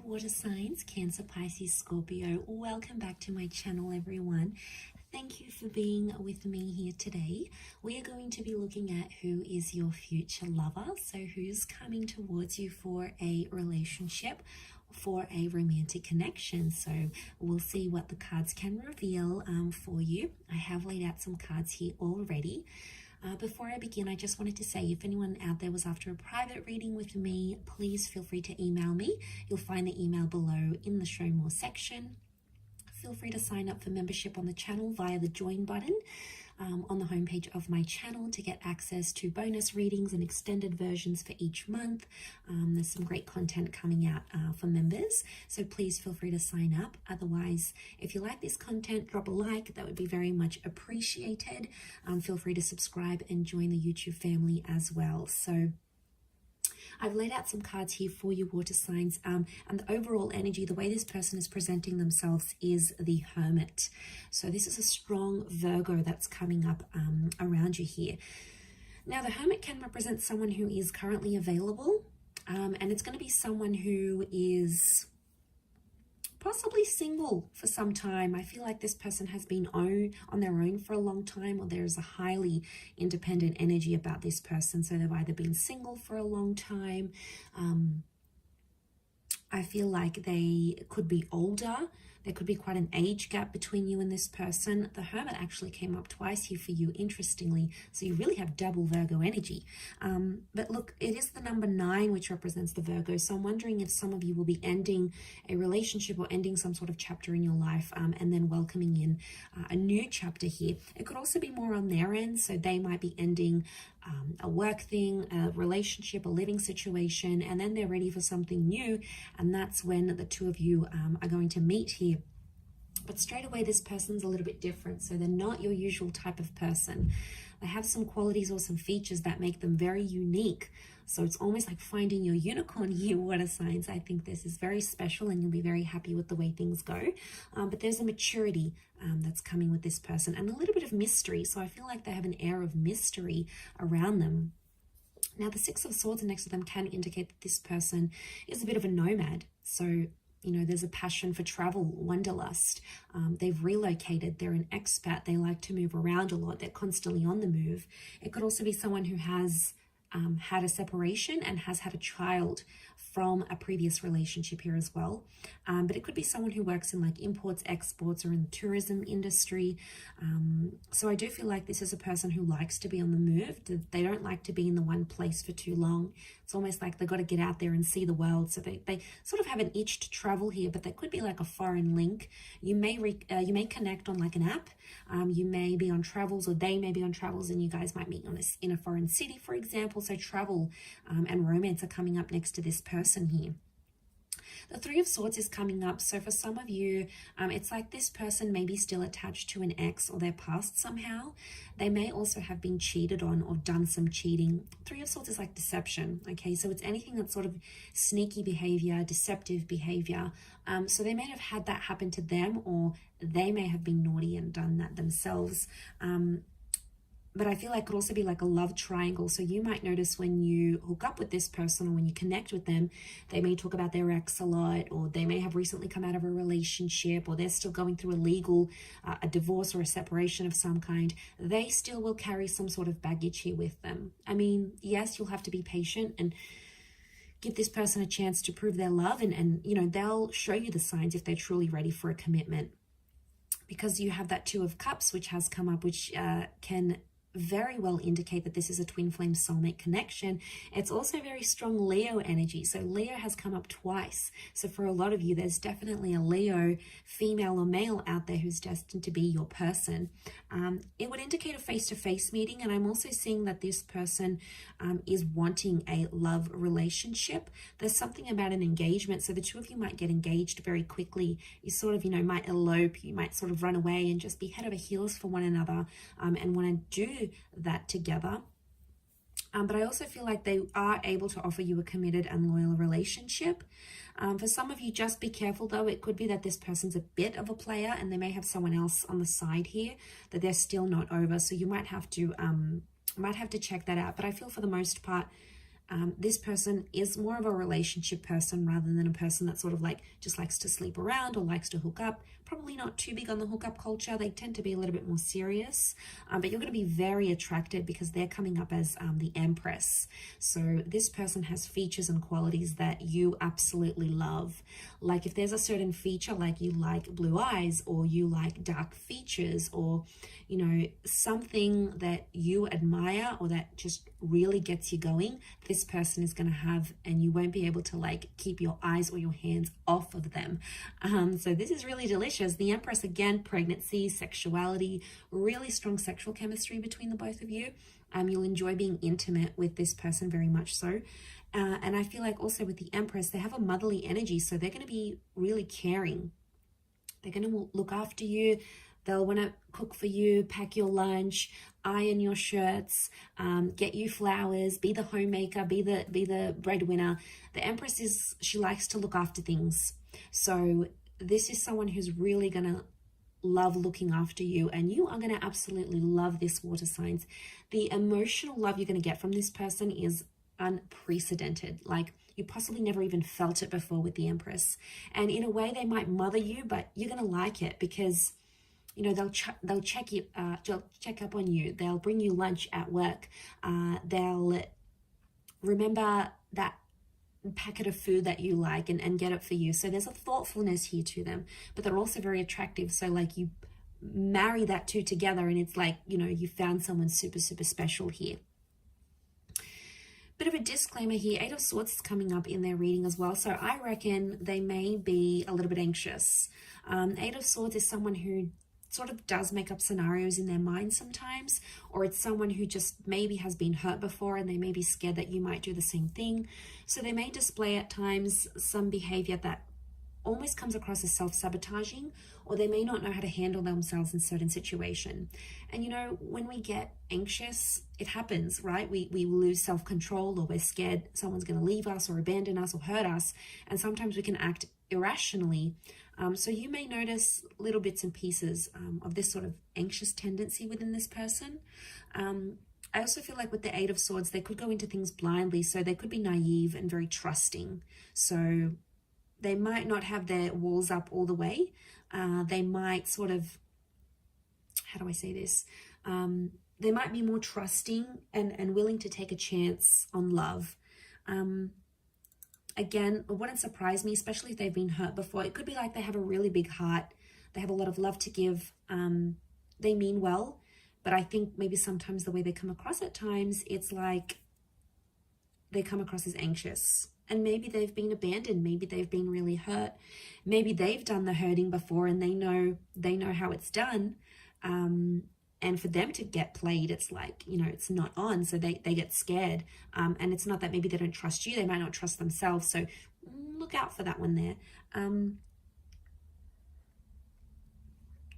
water signs, Cancer, Pisces, Scorpio. Welcome back to my channel, everyone. Thank you for being with me here today. We are going to be looking at who is your future lover. So who's coming towards you for a relationship, for a romantic connection. So we'll see what the cards can reveal for you. I have laid out some cards here already. Before I begin, I just wanted to say, if anyone out there was after a private reading with me, please feel free to email me. You'll find the email below in the Show More section. Feel free to sign up for membership on the channel via the join button on the homepage of my channel to get access to bonus readings and extended versions for each month. There's some great content coming out for members, so please feel free to sign up. Otherwise, if you like this content, drop a like. That would be very much appreciated. Feel free to subscribe and join the YouTube family as well. So I've laid out some cards here for you, water signs, and the overall energy, the way this person is presenting themselves is the Hermit. So this is a strong Virgo that's coming up around you here. Now, the Hermit can represent someone who is currently available, and it's going to be someone who is possibly single for some time. I feel like this person has been on their own for a long time, or there's a highly independent energy about this person. So they've either been single for a long time. I feel like they could be older. There could be quite an age gap between you and this person. The Hermit actually came up twice here for you, interestingly. So you really have double Virgo energy. But look, it is the number 9, which represents the Virgo. So I'm wondering if some of you will be ending a relationship or ending some sort of chapter in your life and then welcoming in a new chapter here. It could also be more on their end. So they might be ending a work thing, a relationship, a living situation, and then they're ready for something new. And that's when the two of you are going to meet here. But straight away, this person's a little bit different. So they're not your usual type of person. They have some qualities or some features that make them very unique. So it's almost like finding your unicorn here, water signs. I think this is very special and you'll be very happy with the way things go. But there's a maturity that's coming with this person and a little bit of mystery. So I feel like they have an air of mystery around them. Now, the 6 of Swords next to them can indicate that this person is a bit of a nomad. So you know, there's a passion for travel, wanderlust. They've relocated. They're an expat. They like to move around a lot. They're constantly on the move. It could also be someone who has had a separation and has had a child from a previous relationship here as well. But it could be someone who works in like imports, exports, or in the tourism industry. So I do feel like this is a person who likes to be on the move. They don't like to be in the one place for too long. It's almost like they've got to get out there and see the world. So they sort of have an itch to travel here, but there could be like a foreign link. You may connect on like an app. You may be on travels, or they may be on travels, and you guys might meet in a foreign city, for example. So travel and romance are coming up next to this person here. The 3 of Swords is coming up. So for some of you, it's like this person may be still attached to an ex or their past somehow. They may also have been cheated on or done some cheating. 3 of Swords is like deception. Okay, so it's anything that's sort of sneaky behavior, deceptive behavior. So they may have had that happen to them, or they may have been naughty and done that themselves. But I feel like it could also be like a love triangle. So you might notice when you hook up with this person or when you connect with them, they may talk about their ex a lot, or they may have recently come out of a relationship, or they're still going through a divorce or a separation of some kind. They still will carry some sort of baggage here with them. I mean, yes, you'll have to be patient and give this person a chance to prove their love. And you know, they'll show you the signs if they're truly ready for a commitment. Because you have that 2 of Cups, which has come up, which can very well indicate that this is a twin flame soulmate connection. It's also very strong Leo energy. So Leo has come up twice. So for a lot of you, there's definitely a Leo, female or male, out there who's destined to be your person. It would indicate a face-to-face meeting. And I'm also seeing that this person is wanting a love relationship. There's something about an engagement. So the 2 of you might get engaged very quickly. You sort of, you know, might elope. You might sort of run away and just be head over heels for one another and want to do that together. But I also feel like they are able to offer you a committed and loyal relationship. For some of you, just be careful though. It could be that this person's a bit of a player and they may have someone else on the side here that they're still not over. So you might have to check that out. But I feel for the most part, This person is more of a relationship person rather than a person that sort of like just likes to sleep around or likes to hook up. Probably not too big on the hookup culture. They tend to be a little bit more serious, but you're going to be very attracted because they're coming up as the Empress. So this person has features and qualities that you absolutely love. Like if there's a certain feature, like you like blue eyes or you like dark features, or you know, something that you admire or that just really gets you going, this person is going to have, and you won't be able to like keep your eyes or your hands off of them. So this is really delicious. The Empress, again, pregnancy, sexuality, really strong sexual chemistry between the both of you. You'll enjoy being intimate with this person very much so. And I feel like also with the Empress, they have a motherly energy, so they're going to be really caring. They're going to look after you. They'll want to cook for you, pack your lunch, iron your shirts, get you flowers, be the homemaker, be the breadwinner. The Empress she likes to look after things. So this is someone who's really going to love looking after you, and you are going to absolutely love this, water signs. The emotional love you're going to get from this person is unprecedented. Like you possibly never even felt it before with the Empress. And in a way, they might mother you, but you're going to like it because you know, they'll check up on you. They'll bring you lunch at work. They'll remember that packet of food that you like and get it for you. So there's a thoughtfulness here to them, but they're also very attractive. So like you marry that two together and it's like, you know, you found someone super, super special here. Bit of a disclaimer here, Eight of Swords is coming up in their reading as well. So I reckon they may be a little bit anxious. Eight of Swords is someone who sort of does make up scenarios in their mind sometimes, or it's someone who just maybe has been hurt before and they may be scared that you might do the same thing. So they may display at times some behavior that almost comes across as self-sabotaging, or they may not know how to handle themselves in certain situation. And you know, when we get anxious, it happens, right? We lose self-control, or we're scared someone's going to leave us or abandon us or hurt us, and sometimes we can act irrationally. So you may notice little bits and pieces of this sort of anxious tendency within this person. I also feel like with the Eight of Swords, they could go into things blindly. So they could be naive and very trusting. So they might not have their walls up all the way. They might sort of, how do I say this? They might be more trusting and willing to take a chance on love. Again, it wouldn't surprise me, especially if they've been hurt before. It could be like they have a really big heart. They have a lot of love to give. They mean well, but I think maybe sometimes the way they come across at times, it's like they come across as anxious. And maybe they've been abandoned. Maybe they've been really hurt. Maybe they've done the hurting before and they know how it's done. And for them to get played, it's like, you know, it's not on. So they get scared. And it's not that maybe they don't trust you. They might not trust themselves. So look out for that one there.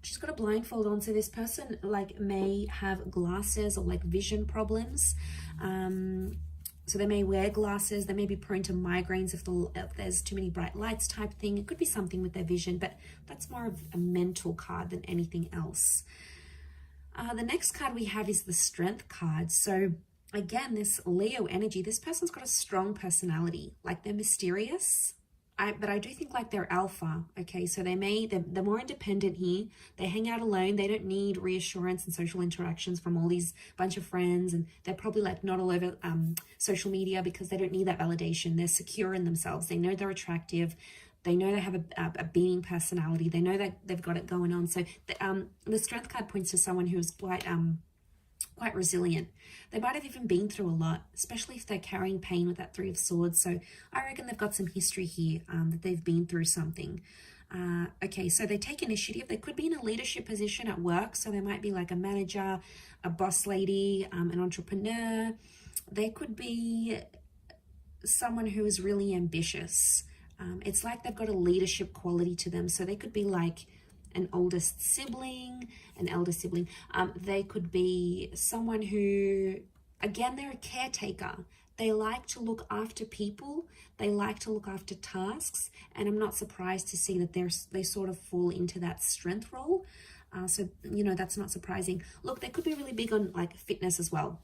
She's got a blindfold on. So this person like may have glasses or like vision problems. So they may wear glasses. They may be prone to migraines if there's too many bright lights type thing. It could be something with their vision, but that's more of a mental card than anything else. The next card we have is the Strength card. So again, this Leo energy, this person's got a strong personality. Like they're mysterious, but I do think like they're alpha. Okay, so they're more independent here. They hang out alone. They don't need reassurance and social interactions from all these bunch of friends. And they're probably like not all over social media because they don't need that validation. They're secure in themselves. They know they're attractive. They know they have a being personality. They know that they've got it going on. So the Strength card points to someone who is quite resilient. They might have even been through a lot, especially if they're carrying pain with that Three of Swords. So I reckon they've got some history here, that they've been through something. Okay, so they take initiative. They could be in a leadership position at work. So they might be like a manager, a boss lady, an entrepreneur. They could be someone who is really ambitious. It's like they've got a leadership quality to them. So they could be like an oldest sibling, an elder sibling. They could be someone who, again, they're a caretaker. They like to look after people. They like to look after tasks. And I'm not surprised to see that they sort of fall into that strength role. So, you know, that's not surprising. Look, they could be really big on like fitness as well.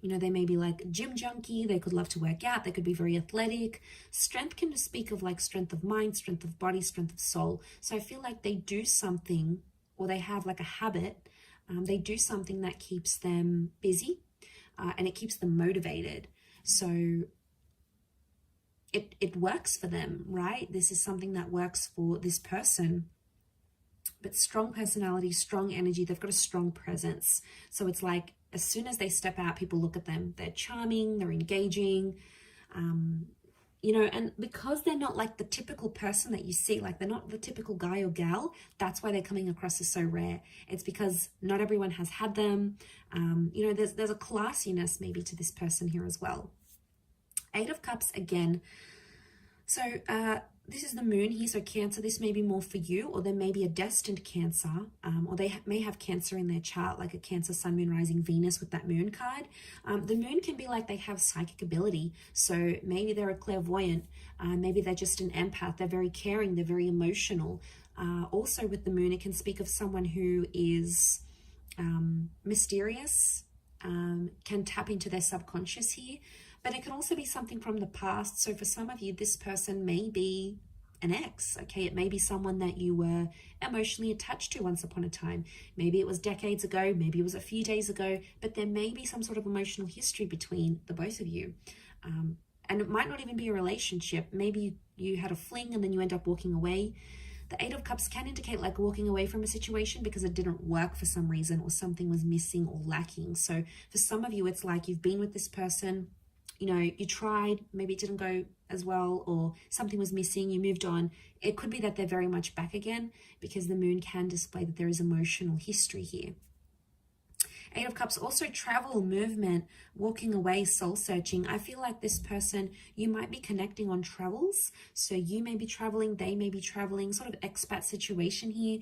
You know, they may be like gym junkie. They could love to work out. They could be very athletic. Strength can speak of like strength of mind, strength of body, strength of soul. So I feel like they do something, or they have like a habit. They do something that keeps them busy, and it keeps them motivated. So it works for them, right? This is something that works for this person. But strong personality, strong energy, they've got a strong presence. So it's like as soon as they step out, people look at them. They're charming, they're engaging, you know, and because they're not like the typical person that you see, like they're not the typical guy or gal, that's why they're coming across as so rare. It's because not everyone has had them. You know, there's a classiness maybe to this person here as well. 8 of Cups again. So this is the moon here, so Cancer, this may be more for you, or there may be a destined Cancer, or they may have Cancer in their chart, like a Cancer, Sun, Moon, Rising, Venus with that moon card. The moon can be like they have psychic ability, so maybe they're a clairvoyant, maybe they're just an empath, they're very caring, they're very emotional. Also with the moon, it can speak of someone who is mysterious, can tap into their subconscious here. But it can also be something from the past. So for some of you, this person may be an ex, okay? It may be someone that you were emotionally attached to once upon a time. Maybe it was decades ago, maybe it was a few days ago, but there may be some sort of emotional history between the both of you. And it might not even be a relationship. Maybe you had a fling and then you end up walking away. The 8 of Cups can indicate like walking away from a situation because it didn't work for some reason, or something was missing or lacking. So for some of you, it's like you've been with this person, you know, you tried, maybe it didn't go as well, or something was missing, you moved on. It could be that they're very much back again, because the moon can display that there is emotional history here. 8 of Cups, also travel, movement, walking away, soul searching. I feel like this person, you might be connecting on travels. So you may be traveling, they may be traveling, sort of expat situation here.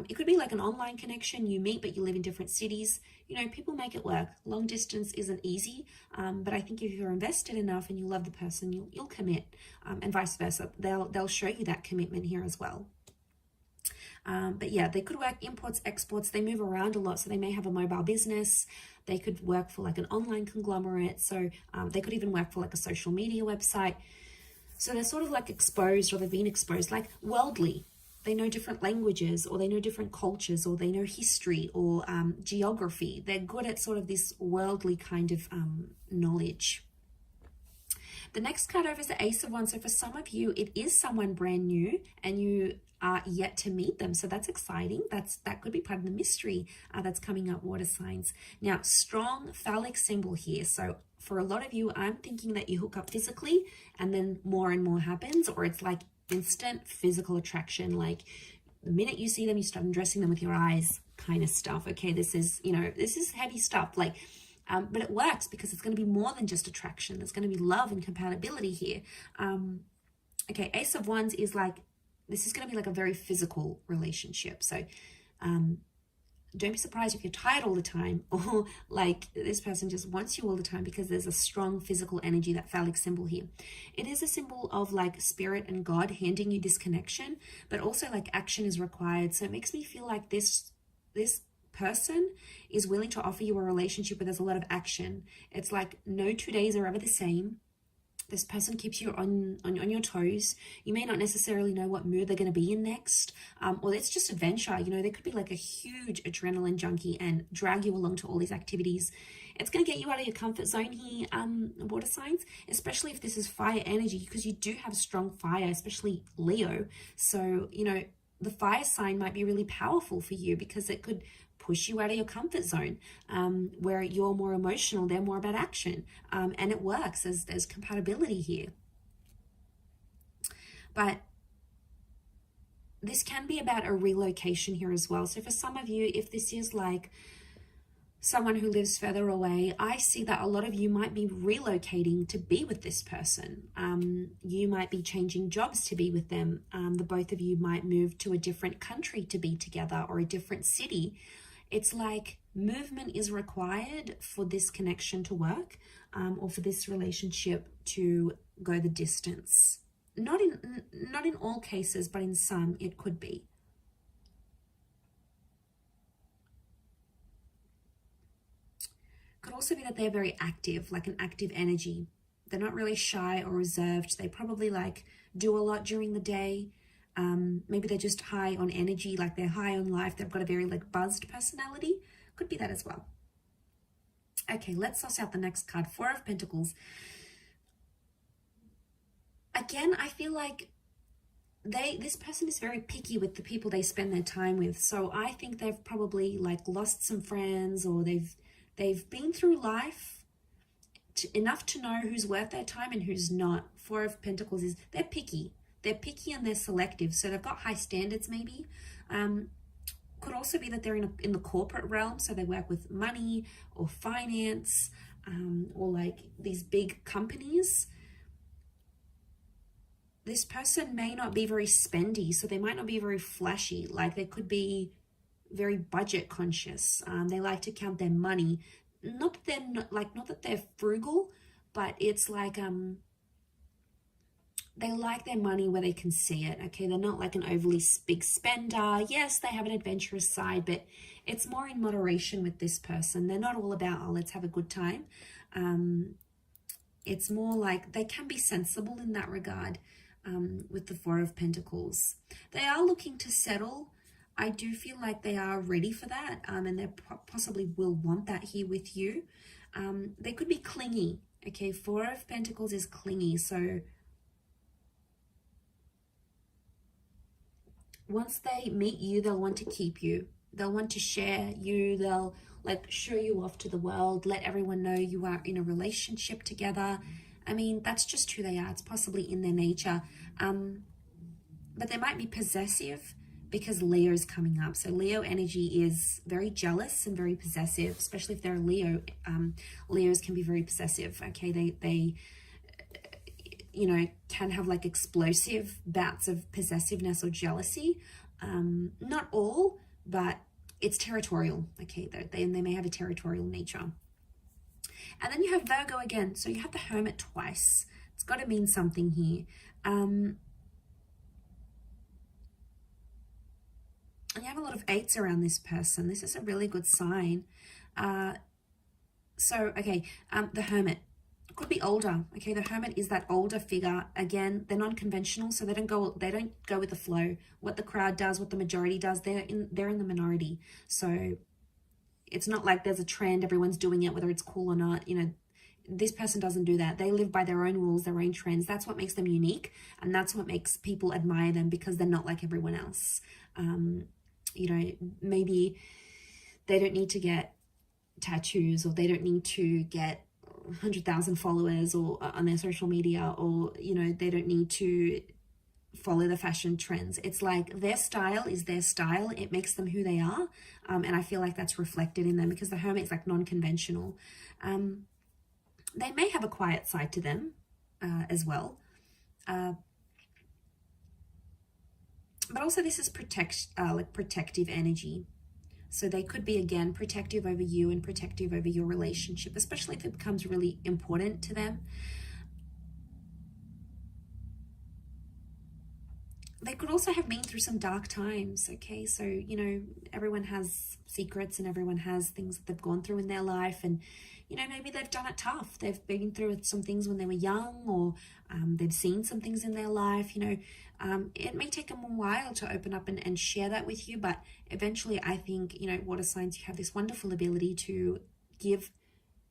It could be like an online connection. You meet, but you live in different cities. You know, people make it work. Long distance isn't easy, but I think if you're invested enough and you love the person, you'll commit, and vice versa. They'll show you that commitment here as well. But yeah, they could work imports, exports. They move around a lot, so they may have a mobile business. They could work for like an online conglomerate. So they could even work for like a social media website. So they're sort of like exposed, or they've been exposed, like worldly. They know different languages, or they know different cultures, or they know history, or geography. They're good at sort of this worldly kind of knowledge. The next card over is the Ace of Wands. So for some of you, it is someone brand new and you are yet to meet them. So that's exciting. That could be part of the mystery that's coming up, water signs. Now, strong phallic symbol here. So for a lot of you, I'm thinking that you hook up physically and then more and more happens, or it's like instant physical attraction. Like the minute you see them, you start undressing them with your eyes kind of stuff. Okay, this is, you know, this is heavy stuff. Like, but it works because it's going to be more than just attraction. There's going to be love and compatibility here. Okay, Ace of Wands is like, this is going to be like a very physical relationship. So don't be surprised if you're tired all the time, or like this person just wants you all the time, because there's a strong physical energy, that phallic symbol here. It is a symbol of like spirit and God handing you this connection, but also like action is required. So it makes me feel like this person is willing to offer you a relationship where there's a lot of action. It's like no 2 days are ever the same. This person keeps you on your toes. You may not necessarily know what mood they're going to be in next, or it's just adventure. You know, they could be like a huge adrenaline junkie and drag you along to all these activities. It's going to get you out of your comfort zone here, water signs, especially if this is fire energy, because you do have strong fire, especially Leo. So, you know, the fire sign might be really powerful for you, because it could push you out of your comfort zone, where you're more emotional, they're more about action, and it works. There's compatibility here. But this can be about a relocation here as well. So for some of you, if this is like someone who lives further away, I see that a lot of you might be relocating to be with this person. You might be changing jobs to be with them. The both of you might move to a different country to be together, or a different city. It's like movement is required for this connection to work, or for this relationship to go the distance. Not in all cases, but in some it could be. Could also be that they're very active, like an active energy. They're not really shy or reserved. They probably like do a lot during the day. Maybe they're just high on energy, like they're high on life. They've got a very like buzzed personality. Could be that as well. Okay, let's suss out the next card. Four of Pentacles. Again, I feel like this person is very picky with the people they spend their time with. So I think they've probably like lost some friends, or they've been through life enough to know who's worth their time and who's not. Four of Pentacles is they're picky. They're picky and they're selective. So they've got high standards maybe. Could also be that they're in the corporate realm. So they work with money or finance, or like these big companies. This person may not be very spendy, so they might not be very flashy. Like they could be very budget conscious. They like to count their money. Not that they're frugal, but it's like they like their money where they can see it. Okay, they're not like an overly big spender. Yes, they have an adventurous side, but it's more in moderation with this person. They're not all about, oh, let's have a good time. It's more like they can be sensible in that regard. With the Four of Pentacles, they are looking to settle. I do feel like they are ready for that, and they possibly will want that here with you. They could be clingy. Okay, Four of Pentacles is clingy, so once they meet you, they'll want to keep you. They'll want to share you. They'll like show you off to the world, let everyone know you are in a relationship together. I mean, that's just who they are. It's possibly in their nature. But they might be possessive because Leo's coming up. So Leo energy is very jealous and very possessive, especially if they're a Leo. Leos can be very possessive. Okay, they you know, can have like explosive bouts of possessiveness or jealousy. Not all, but it's territorial. Okay, they may have a territorial nature. And then you have Virgo again. So you have the Hermit twice. It's got to mean something here. And you have a lot of eights around this person. This is a really good sign. The Hermit could be older. Okay, the Hermit is that older figure. Again, they're non-conventional, so they don't go with the flow. What the crowd does, what the majority does, they're in the minority. So it's not like there's a trend, everyone's doing it, whether it's cool or not. You know, this person doesn't do that. They live by their own rules, their own trends. That's what makes them unique, and that's what makes people admire them, because they're not like everyone else. You know, maybe they don't need to get tattoos, or they don't need to get 100,000 followers or on their social media, or, you know, they don't need to follow the fashion trends. It's like their style is their style. It makes them who they are. And I feel like that's reflected in them, because the Hermit is like non-conventional. They may have a quiet side to them as well. But also this is protective energy. So they could be, again, protective over you and protective over your relationship, especially if it becomes really important to them. They could also have been through some dark times, okay? So, you know, everyone has secrets and everyone has things that they've gone through in their life, and, you know, maybe they've done it tough. They've been through some things when they were young, or they've seen some things in their life, you know. It may take them a while to open up and share that with you, but eventually I think, you know, water signs, you have this wonderful ability to give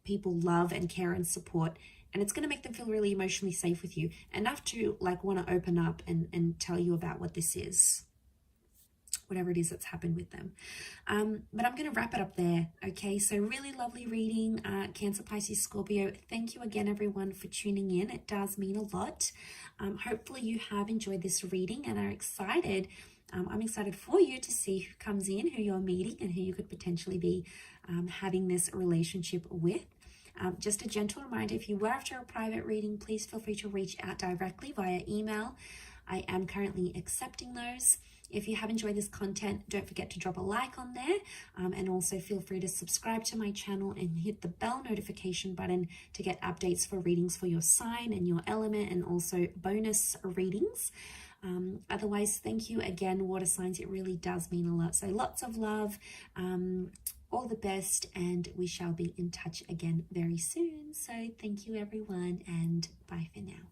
people love and care and support, and it's going to make them feel really emotionally safe with you, enough to like want to open up and tell you about what this is, whatever it is that's happened with them. But I'm going to wrap it up there. Okay, so really lovely reading, Cancer, Pisces, Scorpio. Thank you again, everyone, for tuning in. It does mean a lot. Hopefully you have enjoyed this reading and are excited. I'm excited for you to see who comes in, who you're meeting, and who you could potentially be having this relationship with. Just a gentle reminder, if you were after a private reading, please feel free to reach out directly via email. I am currently accepting those. If you have enjoyed this content, don't forget to drop a like on there, and also feel free to subscribe to my channel and hit the bell notification button to get updates for readings for your sign and your element, and also bonus readings. Otherwise, thank you again, water signs. It really does mean a lot. So lots of love. all the best, and we shall be in touch again very soon. So thank you everyone, and bye for now.